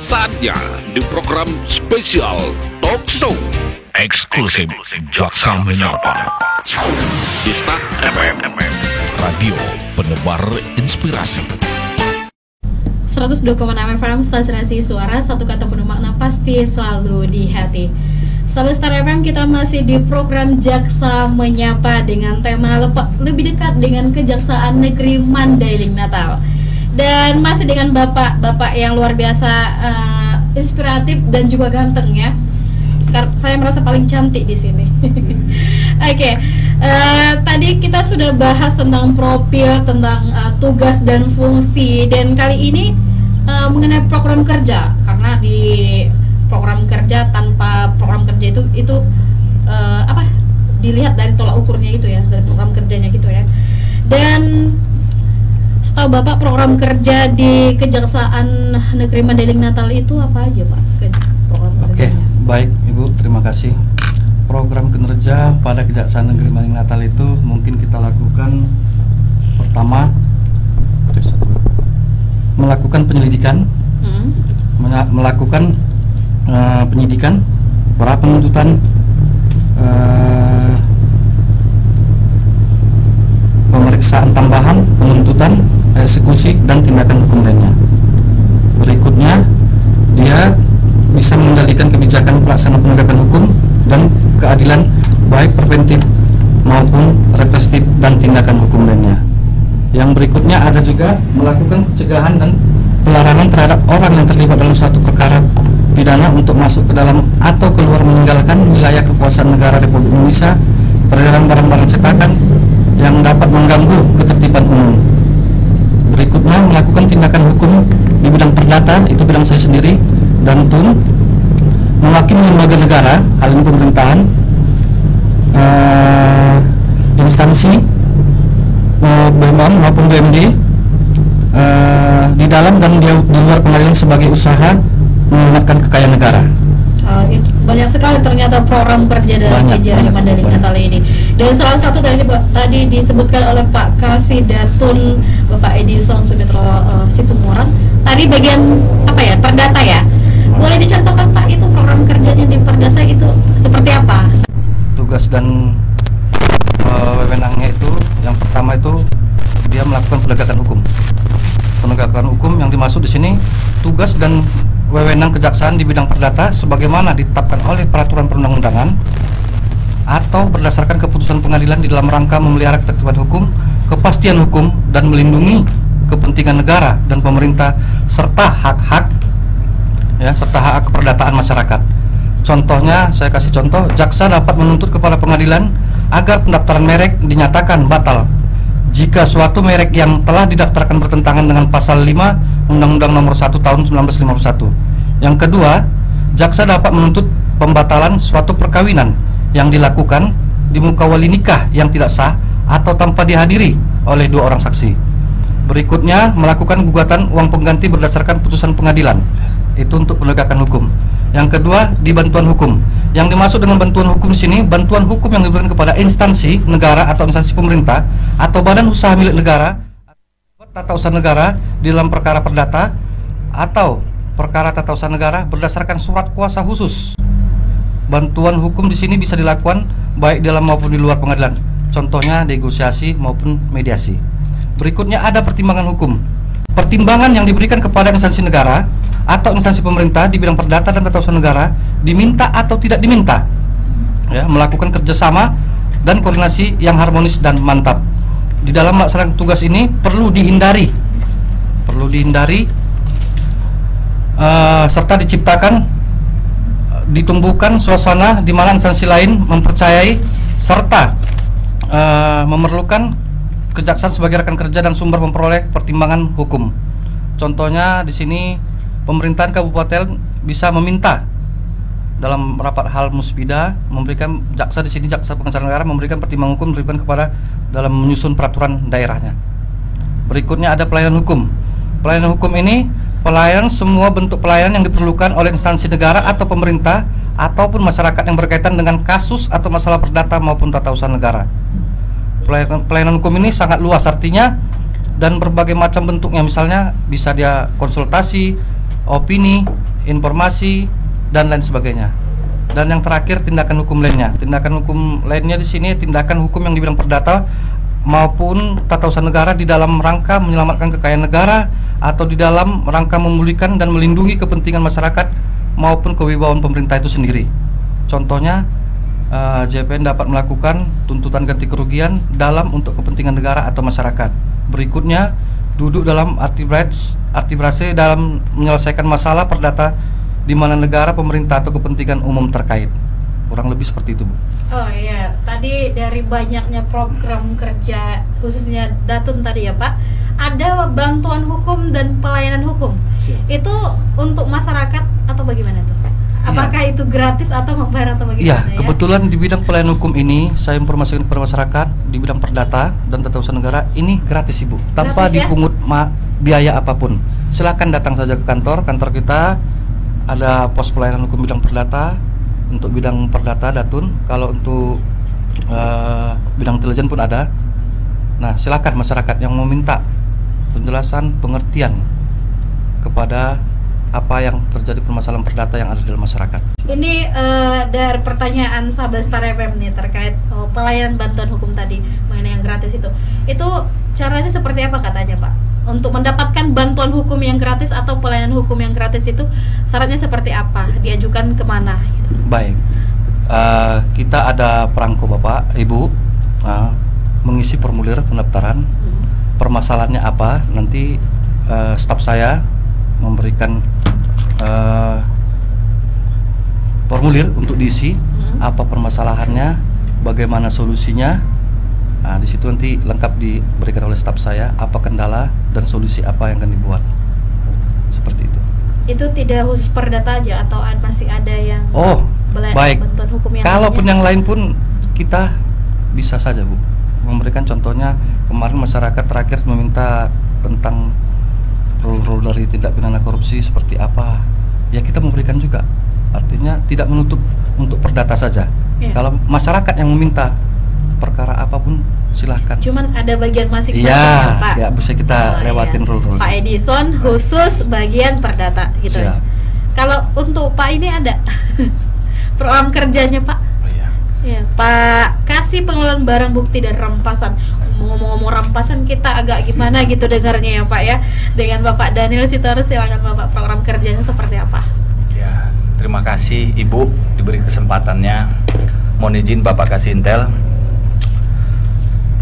Saatnya di program spesial Talk Show eksklusif Jaksa Menyapa di Start FM, radio penebar inspirasi. 102,6 FM, stasiun suara, satu kata penuh makna pasti selalu di hati. Sahabat Star FM, kita masih di program Jaksa Menyapa dengan tema lebih dekat dengan Kejaksaan Negeri Mandailing Natal. Dan masih dengan bapak yang luar biasa inspiratif dan juga ganteng ya. Saya merasa paling cantik di sini. Oke. Tadi kita sudah bahas tentang profil, tentang tugas dan fungsi, dan kali ini mengenai program kerja, karena di program kerja, tanpa program kerja itu dilihat dari tolak ukurnya itu ya, dari program kerjanya gitu ya. Dan setahu Bapak, program kerja di Kejaksaan Negeri Mandailing Natal itu apa aja, Pak? Oke, baik Ibu, terima kasih. Program kinerja pada Kejaksaan Negeri Mandailing Natal itu mungkin kita lakukan pertama melakukan penyelidikan, melakukan penyidikan, pra penuntutan, pemeriksaan tambahan, penuntutan, eksekusi, dan tindakan hukum lainnya. Berikutnya, dia bisa mengendalikan kebijakan pelaksanaan penegakan hukum dan keadilan, baik preventif maupun represif dan tindakan hukum lainnya. Yang berikutnya ada juga melakukan pencegahan dan pelarangan terhadap orang yang terlibat dalam suatu perkara pidana untuk masuk ke dalam atau keluar meninggalkan wilayah kekuasaan negara Republik Indonesia, peredaran barang-barang cetakan yang dapat mengganggu ketertiban umum. Berikutnya melakukan tindakan hukum di bidang perdata, itu bidang saya sendiri, dan TUN, mewakili lembaga negara, hal ini pemerintahan, instansi BEMON maupun BMD, di dalam dan di luar pengadilan sebagai usaha menyelamatkan kekayaan negara. Banyak sekali ternyata program kerja dari Kejaksaan Mandailing Natal ini. Dan salah satu tadi disebutkan oleh Pak Kasidatun Bapak Edison Sumitro Situmorang. Tadi bagian perdata ya. Boleh dicontohkan Pak, itu program kerjanya di perdata itu seperti apa? Tugas dan wewenangnya itu, yang pertama itu dia melakukan penegakan hukum. Penegakan hukum yang dimaksud di sini tugas dan wewenang kejaksaan di bidang perdata sebagaimana ditetapkan oleh peraturan perundang-undangan atau berdasarkan keputusan pengadilan di dalam rangka memelihara ketertiban hukum, kepastian hukum, dan melindungi kepentingan negara dan pemerintah serta hak-hak keperdataan masyarakat. Contohnya, saya kasih contoh, jaksa dapat menuntut kepada pengadilan agar pendaftaran merek dinyatakan batal jika suatu merek yang telah didaftarkan bertentangan dengan pasal 5 Undang-Undang Nomor 1 Tahun 1951. Yang kedua, jaksa dapat menuntut pembatalan suatu perkawinan yang dilakukan di muka wali nikah yang tidak sah atau tanpa dihadiri oleh dua orang saksi. Berikutnya, melakukan gugatan uang pengganti berdasarkan putusan pengadilan. Itu untuk penegakan hukum. Yang kedua, di bantuan hukum. Yang dimaksud dengan bantuan hukum di sini, bantuan hukum yang diberikan kepada instansi negara atau instansi pemerintah atau badan usaha milik negara, tata usaha negara di dalam perkara perdata atau perkara tata usaha negara berdasarkan surat kuasa khusus. Bantuan hukum di sini bisa dilakukan baik dalam maupun di luar pengadilan. Contohnya negosiasi maupun mediasi. Berikutnya ada pertimbangan hukum. Pertimbangan yang diberikan kepada instansi negara atau instansi pemerintah di bidang perdata dan tata usaha negara diminta atau tidak diminta melakukan kerjasama dan koordinasi yang harmonis dan mantap. Di dalam melaksanakan tugas ini perlu dihindari serta ditumbuhkan suasana di mana instansi lain mempercayai serta memerlukan kejaksaan sebagai rekan kerja dan sumber memperoleh pertimbangan hukum. Contohnya di sini pemerintahan kabupaten bisa meminta dalam rapat hal musbida memberikan jaksa di sini, jaksa pengacara negara memberikan pertimbangan hukum diberikan kepada dalam menyusun peraturan daerahnya. Berikutnya ada pelayanan hukum. Pelayanan hukum ini pelayanan semua bentuk pelayanan yang diperlukan oleh instansi negara atau pemerintah ataupun masyarakat yang berkaitan dengan kasus atau masalah perdata maupun tata usaha negara. Pelayanan hukum ini sangat luas artinya dan berbagai macam bentuknya, misalnya bisa dia konsultasi, opini, informasi, dan lain sebagainya. Dan yang terakhir, tindakan hukum lainnya. Tindakan hukum lainnya di sini tindakan hukum yang di bidang perdata maupun tata usaha negara di dalam rangka menyelamatkan kekayaan negara atau di dalam rangka memulihkan dan melindungi kepentingan masyarakat maupun kewibawaan pemerintah itu sendiri. Contohnya, JPN dapat melakukan tuntutan ganti kerugian dalam untuk kepentingan negara atau masyarakat. Berikutnya, duduk dalam arbitrase dalam menyelesaikan masalah perdata di mana negara, pemerintah atau kepentingan umum terkait. Kurang lebih seperti itu, Bu. Oh iya, tadi dari banyaknya program kerja khususnya Datun tadi ya Pak, ada bantuan hukum dan pelayanan hukum. Itu untuk masyarakat atau bagaimana tuh? Apakah itu gratis atau membayar atau bagaimana? Iya, kebetulan di bidang pelayanan hukum ini saya informasikan kepada masyarakat di bidang perdata dan tata usaha negara ini gratis, Ibu, tanpa gratis, dipungut biaya apapun. Silakan datang saja ke kantor kita ada pos pelayanan hukum bidang perdata untuk bidang perdata Datun. Kalau untuk bidang intelijen pun ada. Nah, silakan masyarakat yang meminta penjelasan, pengertian kepada apa yang terjadi permasalahan perdata yang ada di dalam masyarakat. Ini dari pertanyaan sahabat Star FM nih terkait pelayanan bantuan hukum tadi mengenai yang gratis itu caranya seperti apa katanya Pak? Untuk mendapatkan bantuan hukum yang gratis atau pelayanan hukum yang gratis itu syaratnya seperti apa? Diajukan kemana? Baik, kita ada perangko Bapak, Ibu, mengisi formulir pendaftaran. Permasalahannya apa? Nanti staf saya memberikan formulir untuk diisi, apa permasalahannya, bagaimana solusinya. Nah, di situ nanti lengkap diberikan oleh staf saya apa kendala dan solusi apa yang akan dibuat. Seperti itu. Itu tidak khusus perdata aja atau masih ada yang baik. Bantuan hukum yang kalaupun yang lain pun kita bisa saja, Bu, memberikan contohnya. Kemarin masyarakat terakhir meminta tentang rule dari tindak pidana korupsi seperti apa, ya kita memberikan juga. Artinya tidak menutup untuk perdata saja. Kalau masyarakat yang meminta perkara apapun silahkan. Cuman ada bagian masing-masing ya, Pak. Ya, bisa kita lewatin rule. Pak Edison khusus bagian perdata gitu. Siap. Kalau untuk Pak ini ada program kerjanya Pak. Ya, Pak, kasih pengelolaan barang bukti dan rampasan. Ngomong-ngomong rampasan kita agak gimana gitu dengarnya ya Pak ya. Dengan Bapak Daniel Sitorus, silakan Bapak, program kerjanya seperti apa? Ya, terima kasih Ibu diberi kesempatannya. Mohon izin Bapak kasih intel.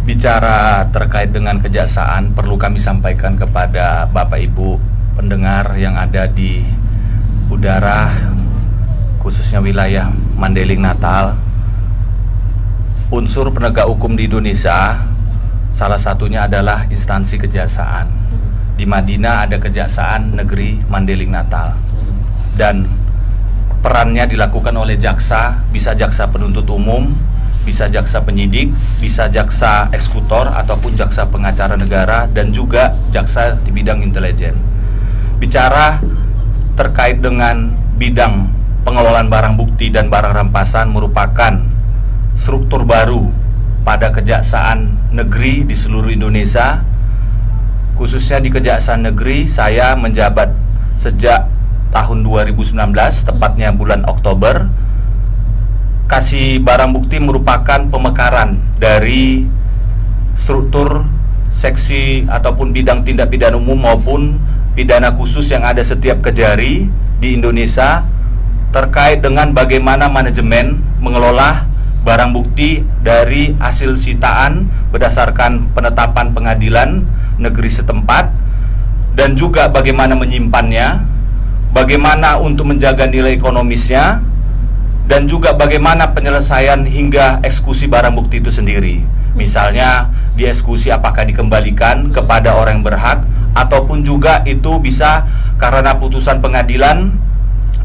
Bicara terkait dengan kejaksaan, perlu kami sampaikan kepada Bapak Ibu pendengar yang ada di udara, khususnya wilayah Mandailing Natal. Unsur penegak hukum di Indonesia salah satunya adalah instansi kejaksaan. Di Madinah ada Kejaksaan Negeri Mandailing Natal. Dan perannya dilakukan oleh jaksa, bisa jaksa penuntut umum, bisa jaksa penyidik, bisa jaksa eksekutor ataupun jaksa pengacara negara, dan juga jaksa di bidang intelijen. Bicara terkait dengan bidang pengelolaan barang bukti dan barang rampasan merupakan struktur baru pada kejaksaan negeri di seluruh Indonesia. Khususnya di Kejaksaan Negeri saya menjabat sejak tahun 2019, tepatnya bulan Oktober. Kasih barang bukti merupakan pemekaran dari struktur seksi ataupun bidang tindak pidana umum maupun pidana khusus yang ada setiap Kejari di Indonesia terkait dengan bagaimana manajemen mengelola barang bukti dari hasil sitaan berdasarkan penetapan pengadilan negeri setempat, dan juga bagaimana menyimpannya, bagaimana untuk menjaga nilai ekonomisnya, dan juga bagaimana penyelesaian hingga eksekusi barang bukti itu sendiri. Misalnya dieksekusi apakah dikembalikan kepada orang yang berhak, ataupun juga itu bisa karena putusan pengadilan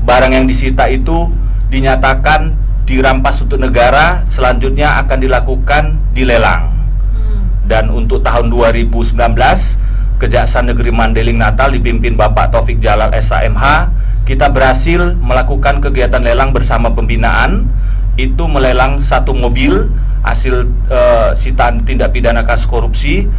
barang yang disita itu dinyatakan dirampas untuk negara, selanjutnya akan dilakukan dilelang. Dan untuk tahun 2019 Kejaksaan Negeri Mandailing Natal dipimpin Bapak Taufik Jalal SHMH, kita berhasil melakukan kegiatan lelang bersama pembinaan. Itu melelang 1 mobil hasil sitaan tindak pidana kasus korupsi,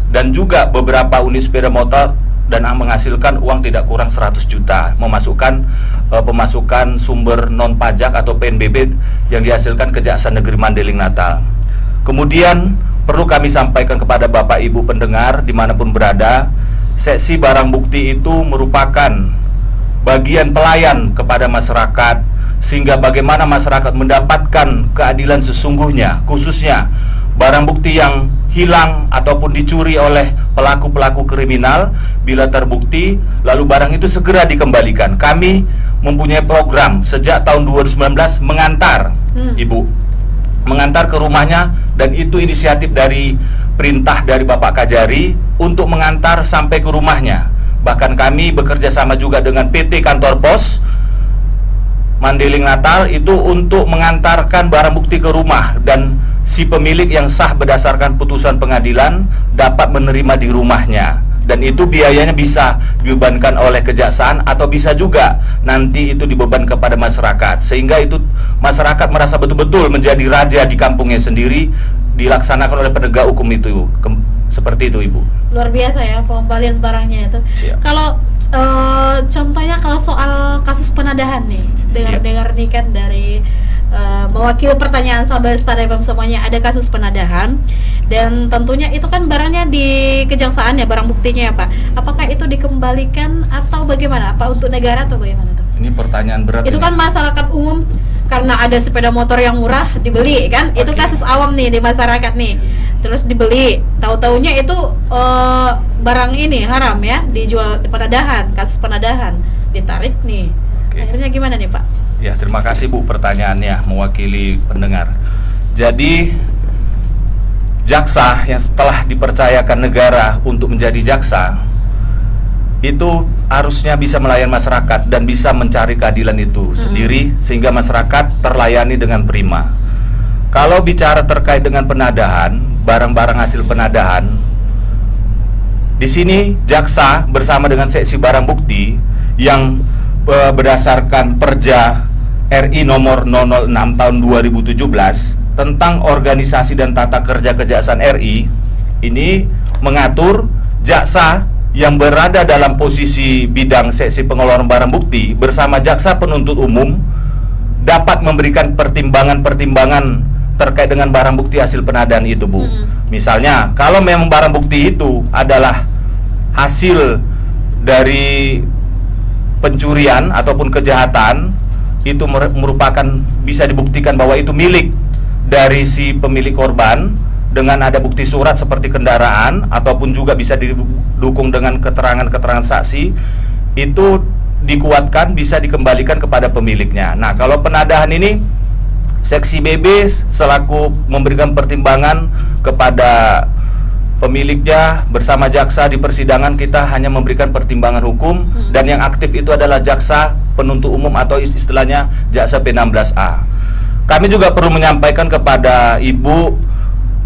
dan juga beberapa unit sepeda motor dan menghasilkan uang tidak kurang 100 juta, memasukkan pemasukan sumber non pajak atau PNBP yang dihasilkan Kejaksaan Negeri Mandailing Natal. Kemudian perlu kami sampaikan kepada Bapak Ibu pendengar dimanapun berada, seksi barang bukti itu merupakan bagian pelayan kepada masyarakat, sehingga bagaimana masyarakat mendapatkan keadilan sesungguhnya, khususnya barang bukti yang hilang ataupun dicuri oleh pelaku-pelaku kriminal. Bila terbukti, lalu barang itu segera dikembalikan. Kami mempunyai program sejak tahun 2019 mengantar Ibu, mengantar ke rumahnya, dan itu inisiatif dari perintah dari Bapak Kajari untuk mengantar sampai ke rumahnya. Bahkan kami bekerja sama juga dengan PT Kantor Pos Mandailing Natal itu untuk mengantarkan barang bukti ke rumah, dan si pemilik yang sah berdasarkan putusan pengadilan dapat menerima di rumahnya, dan itu biayanya bisa dibebankan oleh kejaksaan atau bisa juga nanti itu dibeban kepada masyarakat, sehingga itu masyarakat merasa betul-betul menjadi raja di kampungnya sendiri, dilaksanakan oleh penegak hukum itu. Seperti itu, Ibu. Luar biasa ya pengembalian barangnya itu. Siap. Kalau contohnya kalau soal kasus penadahan nih, dengar-dengar nih kan dari mewakili pertanyaan sahabat Star FM semuanya, ada kasus penadahan, dan tentunya itu kan barangnya di kejaksaan ya, barang buktinya ya Pak. Apakah itu dikembalikan atau bagaimana? Apa untuk negara atau bagaimana tuh? Ini pertanyaan berat. Itu ini. kan masyarakat umum karena ada sepeda motor yang murah dibeli kan? Itu kasus awam nih di masyarakat nih. Terus dibeli, tahu-taunya itu barang ini haram ya, dijual di penadahan, kasus penadahan, ditarik nih. Akhirnya gimana nih Pak? Ya, terima kasih Bu pertanyaannya mewakili pendengar. Jadi jaksa yang setelah dipercayakan negara untuk menjadi jaksa itu harusnya bisa melayan masyarakat dan bisa mencari keadilan itu sendiri, sehingga masyarakat terlayani dengan prima. Kalau bicara terkait dengan penadahan, barang-barang hasil penadahan, di sini jaksa bersama dengan seksi barang bukti yang berdasarkan Perja RI nomor 006 tahun 2017 tentang organisasi dan tata kerja Kejaksaan RI, ini mengatur jaksa yang berada dalam posisi bidang seksi pengeluaran barang bukti bersama jaksa penuntut umum dapat memberikan pertimbangan-pertimbangan terkait dengan barang bukti hasil penadahan itu, Bu. Misalnya, kalau memang barang bukti itu adalah hasil dari pencurian ataupun kejahatan, itu merupakan bisa dibuktikan bahwa itu milik dari si pemilik korban dengan ada bukti surat seperti kendaraan, ataupun juga bisa didukung dengan keterangan-keterangan saksi, itu dikuatkan bisa dikembalikan kepada pemiliknya. Nah, kalau penadahan ini Seksi BB selaku memberikan pertimbangan kepada pemiliknya bersama jaksa di persidangan, kita hanya memberikan pertimbangan hukum, dan yang aktif itu adalah jaksa penuntut umum atau istilahnya jaksa P16A. Kami juga perlu menyampaikan kepada Ibu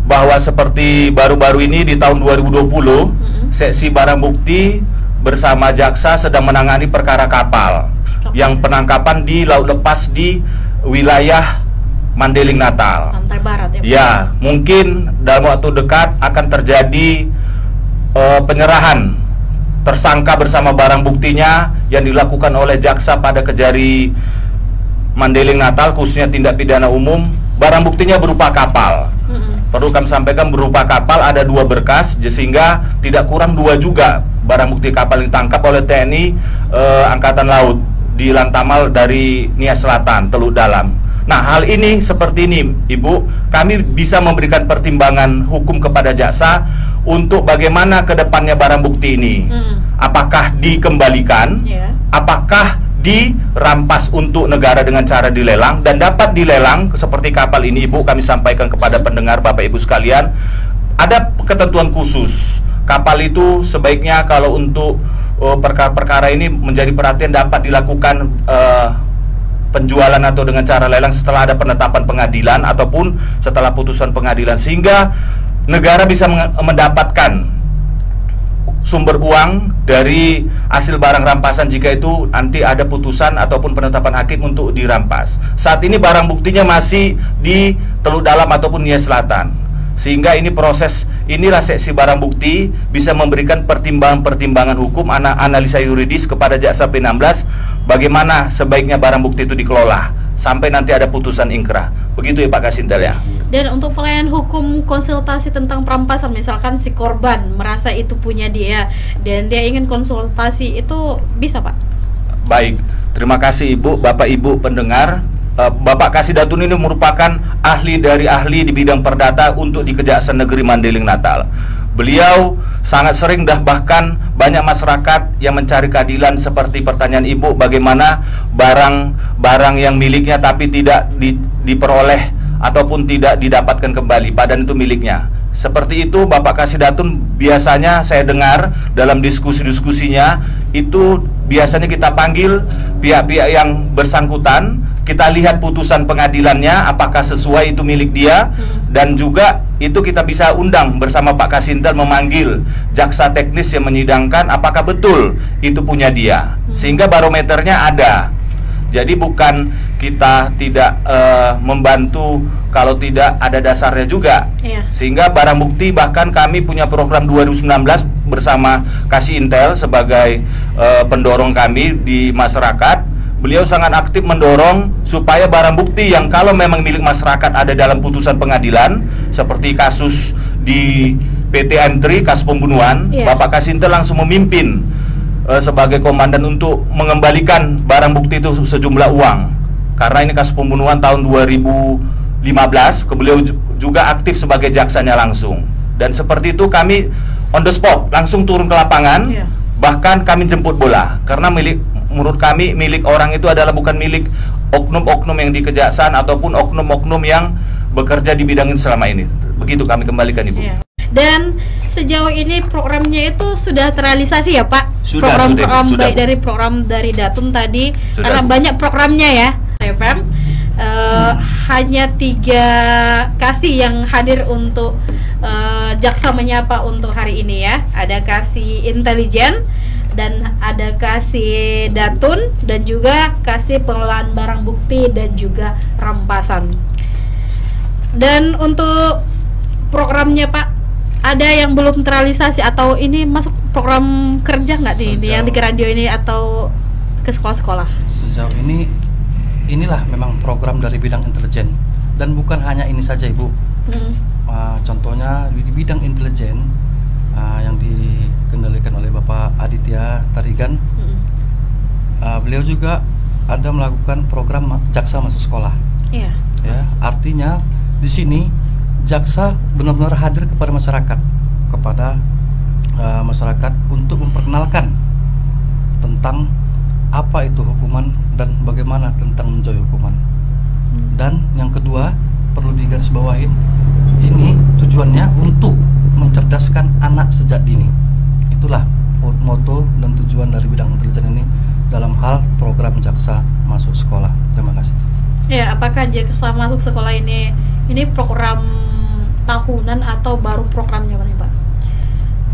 bahwa seperti baru-baru ini di tahun 2020, seksi barang bukti bersama jaksa sedang menangani perkara kapal yang penangkapan di laut lepas di wilayah Mandailing Natal. Pantai Barat ya. Ya, mungkin dalam waktu dekat akan terjadi penyerahan tersangka bersama barang buktinya yang dilakukan oleh jaksa pada Kejari Mandailing Natal, khususnya tindak pidana umum. Barang buktinya berupa kapal. Perlu kami sampaikan berupa kapal ada 2 berkas, sehingga tidak kurang 2 juga barang bukti kapal yang ditangkap oleh TNI Angkatan Laut di Lantamal dari Nias Selatan, Teluk Dalam. Nah, hal ini seperti ini, Ibu, kami bisa memberikan pertimbangan hukum kepada jaksa untuk bagaimana ke depannya barang bukti ini. Apakah dikembalikan, apakah dirampas untuk negara dengan cara dilelang, dan dapat dilelang seperti kapal ini, Ibu, kami sampaikan kepada pendengar Bapak Ibu sekalian, ada ketentuan khusus. Kapal itu sebaiknya kalau untuk perkara-perkara ini menjadi perhatian dapat dilakukan penjualan atau dengan cara lelang setelah ada penetapan pengadilan ataupun setelah putusan pengadilan, sehingga negara bisa mendapatkan sumber uang dari hasil barang rampasan jika itu nanti ada putusan ataupun penetapan hakim untuk dirampas. Saat ini barang buktinya masih di Teluk Dalam ataupun Nias Selatan, Sehingga inilah seksi barang bukti bisa memberikan pertimbangan hukum, analisa yuridis kepada jaksa P16 bagaimana sebaiknya barang bukti itu dikelola sampai nanti ada putusan ingkrah. Begitu ya Pak Kasintel ya. Dan untuk pelayanan hukum konsultasi tentang perampasan, misalkan si korban merasa itu punya dia dan dia ingin konsultasi, itu bisa Pak? Baik, terima kasih Ibu, Bapak Ibu pendengar. Bapak Kasidatun ini merupakan ahli dari ahli di bidang perdata untuk di Kejaksaan Negeri Mandailing Natal. Beliau sangat sering bahkan banyak masyarakat yang mencari keadilan seperti pertanyaan Ibu, bagaimana barang yang miliknya tapi tidak diperoleh ataupun tidak didapatkan kembali, padahal itu miliknya. Seperti itu Bapak Kasidatun biasanya saya dengar dalam diskusi-diskusinya itu biasanya kita panggil pihak-pihak yang bersangkutan, kita lihat putusan pengadilannya apakah sesuai itu milik dia, dan juga itu kita bisa undang bersama Pak Kasintel memanggil jaksa teknis yang menyidangkan apakah betul itu punya dia, sehingga barometernya ada. Jadi bukan kita tidak membantu kalau tidak ada dasarnya juga. Sehingga barang bukti, bahkan kami punya program 2019 bersama Kasintel sebagai pendorong kami di masyarakat. Beliau sangat aktif mendorong supaya barang bukti yang kalau memang milik masyarakat ada dalam putusan pengadilan, seperti kasus di PT Entry, kasus pembunuhan, Bapak Kasintel langsung memimpin sebagai komandan untuk mengembalikan barang bukti itu sejumlah uang. Karena ini kasus pembunuhan tahun 2015, beliau juga aktif sebagai jaksanya langsung. Dan seperti itu kami on the spot langsung turun ke lapangan, bahkan kami jemput bola. Karena menurut kami milik orang itu adalah bukan milik oknum-oknum yang di kejaksaan ataupun oknum-oknum yang bekerja di bidang ini selama ini. Begitu kami kembalikan Ibu. Dan sejauh ini programnya itu sudah terrealisasi ya Pak? Sudah, program sudah. baik dari program dari Datun tadi, Sudah, karena Bu. banyak programnya ya FM. Hanya 3 kasih yang hadir untuk jaksa menyapa untuk hari ini ya. Ada kasih intelijen, dan ada kasih Datun, dan juga kasih pengelolaan barang bukti dan juga rampasan. Dan untuk programnya Pak, ada yang belum terrealisasi atau ini masuk program kerja nggak nih yang di radio ini atau ke sekolah-sekolah? Sejauh ini inilah memang program dari bidang intelijen, dan bukan hanya ini saja Ibu. Contohnya di bidang intelijen yang dikendalikan oleh Bapak Aditya Tarigan, beliau juga ada melakukan program jaksa masuk sekolah. Ya, artinya di sini jaksa benar-benar hadir kepada masyarakat untuk memperkenalkan tentang apa itu hukuman dan bagaimana tentang menjauhi hukuman. Dan yang kedua perlu digarisbawahin, ini tujuannya untuk mencerdaskan anak sejak dini. Itulah moto dan tujuan dari bidang intelijen ini dalam hal program jaksa masuk sekolah. Terima kasih. Ya, apakah jaksa masuk sekolah ini program tahunan atau baru programnya Pak?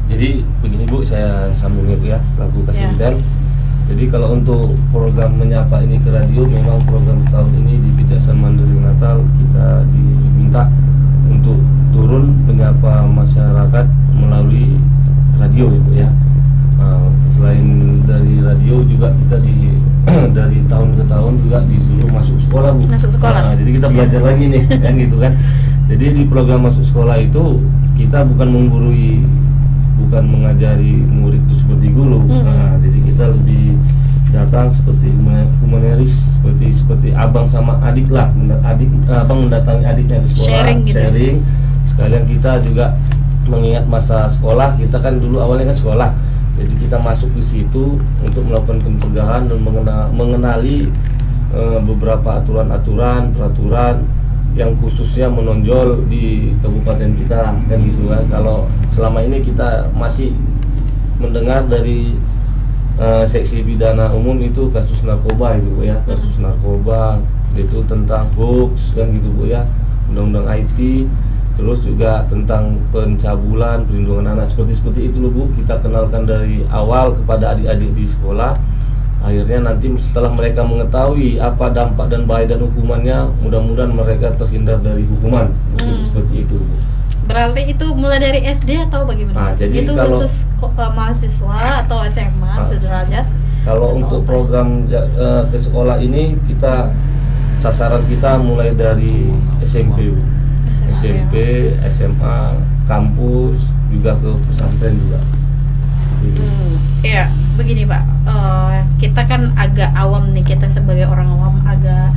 Jadi begini Bu, saya sambung ya selaku Kasintel. Jadi kalau untuk program menyapa ini ke radio, memang program tahun ini di Kejaksaan Mandailing Natal kita diminta untuk turun menyapa masyarakat melalui radio ya. Selain dari radio juga kita dari tahun ke tahun juga disuruh masuk sekolah Bu. Masuk sekolah. Jadi kita belajar lagi nih kan gitu kan. Jadi di program masuk sekolah itu kita bukan menggurui, bukan mengajari murid itu seperti guru. Jadi kita lebih datang seperti humaneris, seperti abang sama adik lah. Abang mendatangi adiknya di sekolah, sharing. Sekalian kita juga mengingat masa sekolah, kita kan dulu awalnya kan sekolah. Jadi kita masuk ke situ untuk melakukan pencegahan dan mengenali beberapa peraturan yang khususnya menonjol di kabupaten kita kan gitu kan. Kalau selama ini kita masih mendengar dari seksi pidana umum itu kasus narkoba itu Bu ya, kasus narkoba itu tentang hoax kan gitu Bu ya, undang-undang IT, terus juga tentang pencabulan, perlindungan anak, seperti itu loh Bu. Kita kenalkan dari awal kepada adik-adik di sekolah. Akhirnya nanti setelah mereka mengetahui apa dampak dan bahaya dan hukumannya, mudah-mudahan mereka terhindar dari hukuman. Seperti itu Bu. Berarti itu mulai dari SD atau bagaimana? Nah, jadi itu kalau- khusus mahasiswa atau SMA sederajat? Kalau Atau untuk apa? program ke sekolah ini kita sasaran kita mulai dari SMP, Bu. SMP, SMA, kampus, juga ke pesantren juga. Gitu. Ya, begini Pak, kita kan agak awam nih, kita sebagai orang awam agak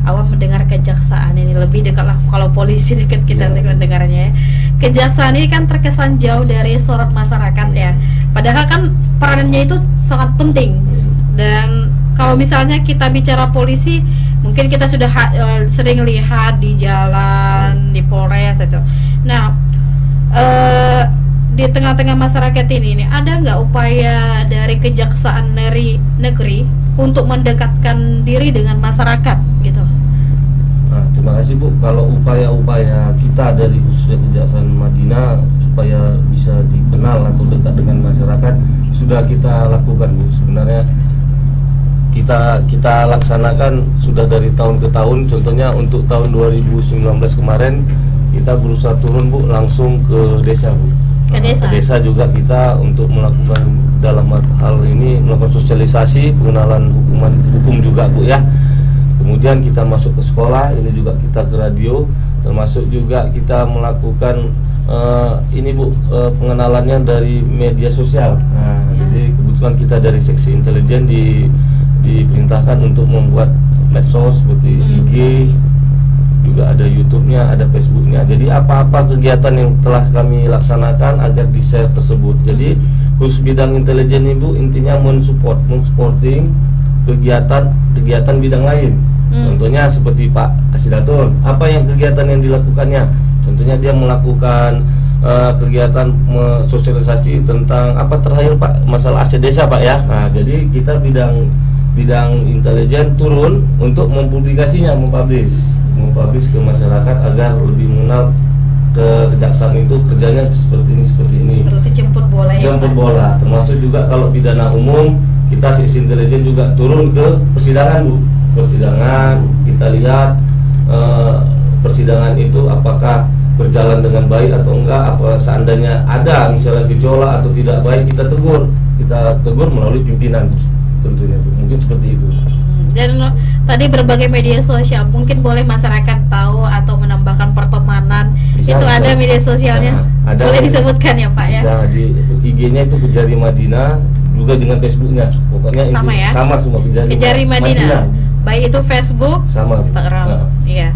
awam mendengar kejaksaan ini, lebih dekat lah kalau polisi dekat kita mendengarnya ya. Kejaksaan ini kan terkesan jauh dari sorot masyarakat ya, padahal kan peranannya itu sangat penting. Dan kalau misalnya kita bicara polisi, mungkin kita sudah sering lihat di jalan, di Polres itu. Nah, di tengah-tengah masyarakat ini ada nggak upaya dari kejaksaan negeri untuk mendekatkan diri dengan masyarakat gitu? Nah, terima kasih Bu. Kalau upaya-upaya kita dari khususnya Kejaksaan Madinah supaya bisa dikenal atau dekat dengan masyarakat sudah kita lakukan Bu. Sebenarnya kita laksanakan sudah dari tahun ke tahun. Contohnya untuk tahun 2019 kemarin kita berusaha turun Bu langsung ke desa Bu. Ke desa? Ke desa juga kita untuk melakukan dalam hal ini melakukan sosialisasi pengenalan hukum juga Bu ya. Kemudian kita masuk ke sekolah, ini juga kita ke radio, termasuk juga kita melakukan ini Bu pengenalannya dari media sosial. Nah, jadi kebetulan kita dari seksi intelijen diperintahkan untuk membuat medsos seperti IG, juga ada YouTube-nya, ada Facebook-nya. Jadi apa-apa kegiatan yang telah kami laksanakan agar di-share tersebut. Jadi khusus bidang intelijen Ibu intinya men-supporting kegiatan bidang lain. Contohnya seperti Pak Kasidatun, apa yang kegiatan yang dilakukannya? Contohnya dia melakukan kegiatan sosialisasi tentang apa terakhir Pak, masalah aset desa Pak ya. Nah, jadi kita bidang intelijen turun untuk mempublikasinya, mempublish ke masyarakat agar lebih mengenal kejaksaan itu kerjanya seperti ini. Berarti jemput bola ya? Jemput Pak? bola, termasuk juga kalau pidana umum kita sisi intelijen juga turun ke persidangan Bu. Persidangan kita lihat persidangan itu apakah berjalan dengan baik atau enggak, apa seandainya ada misalnya gejolak atau tidak baik kita tegur melalui pimpinan tentunya Bu. Mungkin seperti itu. Dan tadi berbagai media sosial, mungkin boleh masyarakat tahu atau menambahkan pertemanan. Bisa, Itu bisa. ada media sosialnya? Nah, ada. Boleh disebutkan ya Pak ya? Bisa di IG-nya itu Kejari Madinah, juga dengan Facebook-nya. Pokoknya Sama itu ya? sama semua Kejari Madinah. Baik itu Facebook, sama Instagram. Nah. Iya.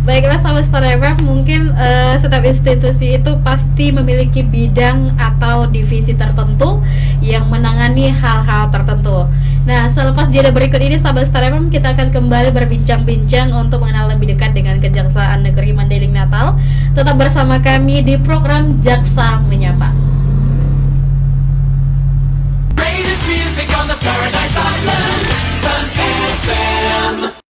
Baiklah sahabat Star FM, mungkin setiap institusi itu pasti memiliki bidang atau divisi tertentu yang menangani hal-hal tertentu. Nah, selepas jeda berikut ini sahabat Star FM, kita akan kembali berbincang-bincang untuk mengenal lebih dekat dengan Kejaksaan Negeri Mandailing Natal. Tetap bersama kami di program Jaksa Menyapa.